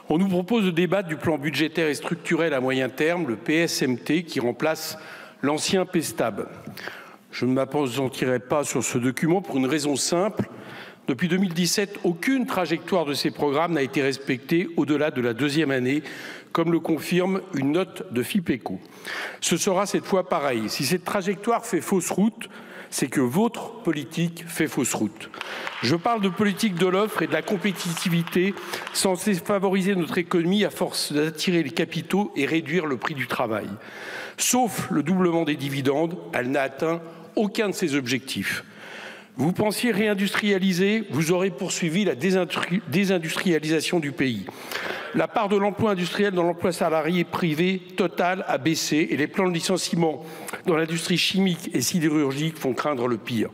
On nous propose de débattre du plan budgétaire et structurel à moyen terme, le PSMT, qui remplace l'ancien PSTAB. Je ne m'appesantirai pas sur ce document pour une raison simple. Depuis 2017, aucune trajectoire de ces programmes n'a été respectée au-delà de la deuxième année, comme le confirme une note de FIPECO. Ce sera cette fois pareil. Si cette trajectoire fait fausse route, c'est que votre politique fait fausse route. Je parle de politique de l'offre et de la compétitivité censée favoriser notre économie à force d'attirer les capitaux et réduire le prix du travail. Sauf le doublement des dividendes, elle n'a atteint aucun de ses objectifs. Vous pensiez réindustrialiser, vous aurez poursuivi la désindustrialisation du pays. La part de l'emploi industriel dans l'emploi salarié privé total a baissé et les plans de licenciement dans l'industrie chimique et sidérurgique font craindre le pire.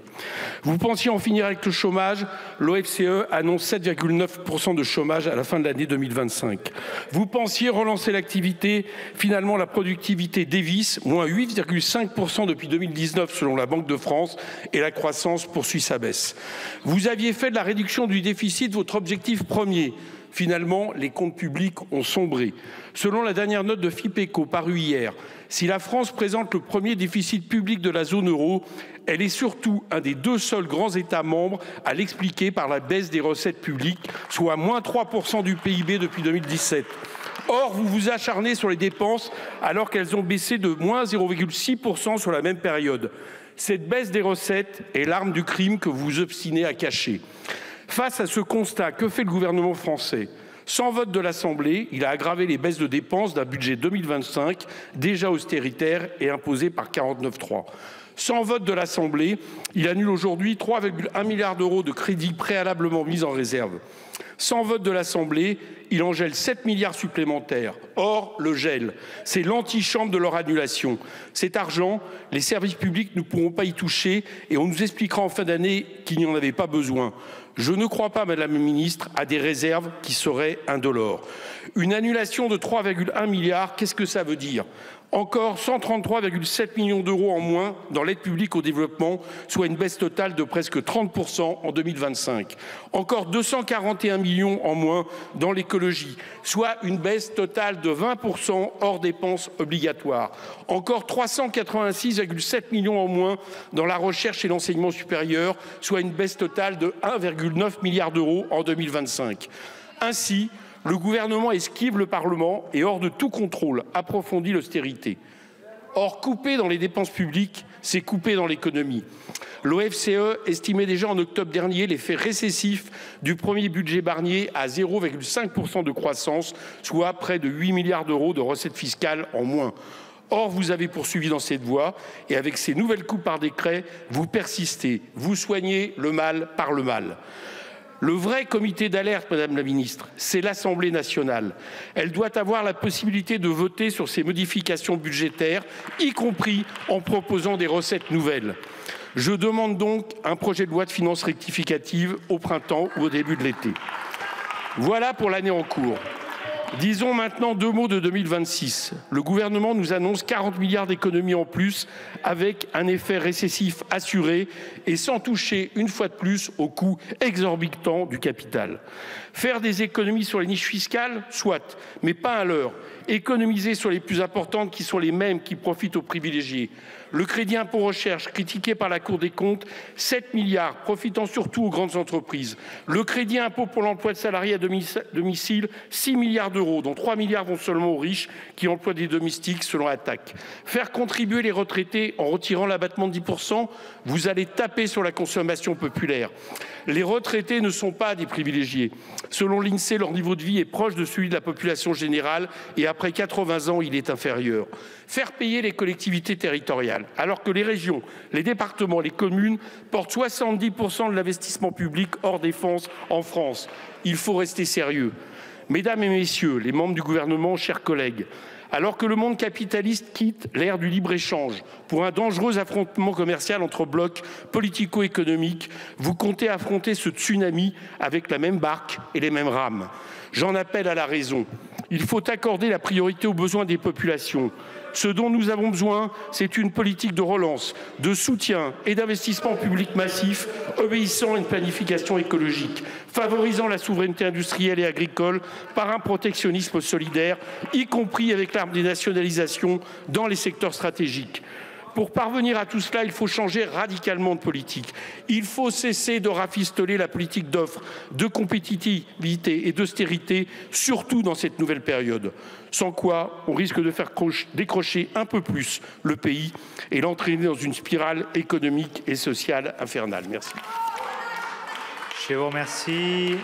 Vous pensiez en finir avec le chômage, l'OFCE annonce 7,9% de chômage à la fin de l'année 2025. Vous pensiez relancer l'activité, finalement la productivité dévisse, moins 8,5% depuis 2019 selon la Banque de France et la croissance poursuit sa baisse. Vous aviez fait de la réduction du déficit votre objectif premier. Finalement, les comptes publics ont sombré. Selon la dernière note de FIPECO parue hier, si la France présente le premier déficit public de la zone euro, elle est surtout un des deux seuls grands États membres à l'expliquer par la baisse des recettes publiques, soit moins 3% du PIB depuis 2017. Or, vous vous acharnez sur les dépenses alors qu'elles ont baissé de moins 0,6% sur la même période. Cette baisse des recettes est l'arme du crime que vous vous obstinez à cacher. Face à ce constat, que fait le gouvernement français? Sans vote de l'Assemblée, il a aggravé les baisses de dépenses d'un budget 2025 déjà austéritaire et imposé par 49.3. Sans vote de l'Assemblée, il annule aujourd'hui 3,1 milliards d'euros de crédits préalablement mis en réserve. Sans vote de l'Assemblée, il en gèle 7 milliards supplémentaires. Or, le gel, c'est l'antichambre de leur annulation. Cet argent, les services publics ne pourront pas y toucher et on nous expliquera en fin d'année qu'il n'y en avait pas besoin. Je ne crois pas, Madame la Ministre, à des réserves qui seraient indolores. Une annulation de 3,1 milliards, qu'est-ce que ça veut dire? Encore 133,7 millions d'euros en moins dans l'aide publique au développement, soit une baisse totale de presque 30% en 2025. Encore 241 millions en moins dans l'écologie, soit une baisse totale de 20% hors dépenses obligatoires. Encore 386,7 millions en moins dans la recherche et l'enseignement supérieur, soit une baisse totale de 1,9 milliard d'euros en 2025. Ainsi, le gouvernement esquive le Parlement et, hors de tout contrôle, approfondit l'austérité. Or, couper dans les dépenses publiques, c'est couper dans l'économie. L'OFCE estimait déjà en octobre dernier l'effet récessif du premier budget Barnier à 0,5% de croissance, soit près de 8 milliards d'euros de recettes fiscales en moins. Or, vous avez poursuivi dans cette voie et avec ces nouvelles coupes par décret, vous persistez, vous soignez le mal par le mal. Le vrai comité d'alerte, Madame la Ministre, c'est l'Assemblée nationale. Elle doit avoir la possibilité de voter sur ces modifications budgétaires, y compris en proposant des recettes nouvelles. Je demande donc un projet de loi de finances rectificative au printemps ou au début de l'été. Voilà pour l'année en cours. Disons maintenant deux mots de 2026. Le gouvernement nous annonce 40 milliards d'économies en plus avec un effet récessif assuré et sans toucher une fois de plus au coût exorbitant du capital. Faire des économies sur les niches fiscales, soit, mais pas à l'heure. Économiser sur les plus importantes qui sont les mêmes qui profitent aux privilégiés. Le crédit impôt recherche, critiqué par la Cour des comptes, 7 milliards, profitant surtout aux grandes entreprises. Le crédit impôt pour l'emploi de salariés à domicile, 6 milliards d'euros, dont 3 milliards vont seulement aux riches qui emploient des domestiques selon Attac. Faire contribuer les retraités en retirant l'abattement de 10%, vous allez taper sur la consommation populaire. Les retraités ne sont pas des privilégiés. Selon l'INSEE, leur niveau de vie est proche de celui de la population générale et après 80 ans, il est inférieur. Faire payer les collectivités territoriales, alors que les régions, les départements, les communes portent 70% de l'investissement public hors défense en France. Il faut rester sérieux. Mesdames et messieurs, les membres du gouvernement, chers collègues, alors que le monde capitaliste quitte l'ère du libre-échange pour un dangereux affrontement commercial entre blocs politico-économiques, vous comptez affronter ce tsunami avec la même barque et les mêmes rames. J'en appelle à la raison. Il faut accorder la priorité aux besoins des populations. Ce dont nous avons besoin, c'est une politique de relance, de soutien et d'investissement public massif, obéissant à une planification écologique, favorisant la souveraineté industrielle et agricole par un protectionnisme solidaire, y compris avec l'arme des nationalisations dans les secteurs stratégiques. Pour parvenir à tout cela, il faut changer radicalement de politique. Il faut cesser de rafistoler la politique d'offre, de compétitivité et d'austérité, surtout dans cette nouvelle période. Sans quoi, on risque de faire décrocher un peu plus le pays et l'entraîner dans une spirale économique et sociale infernale. Merci. Je vous remercie.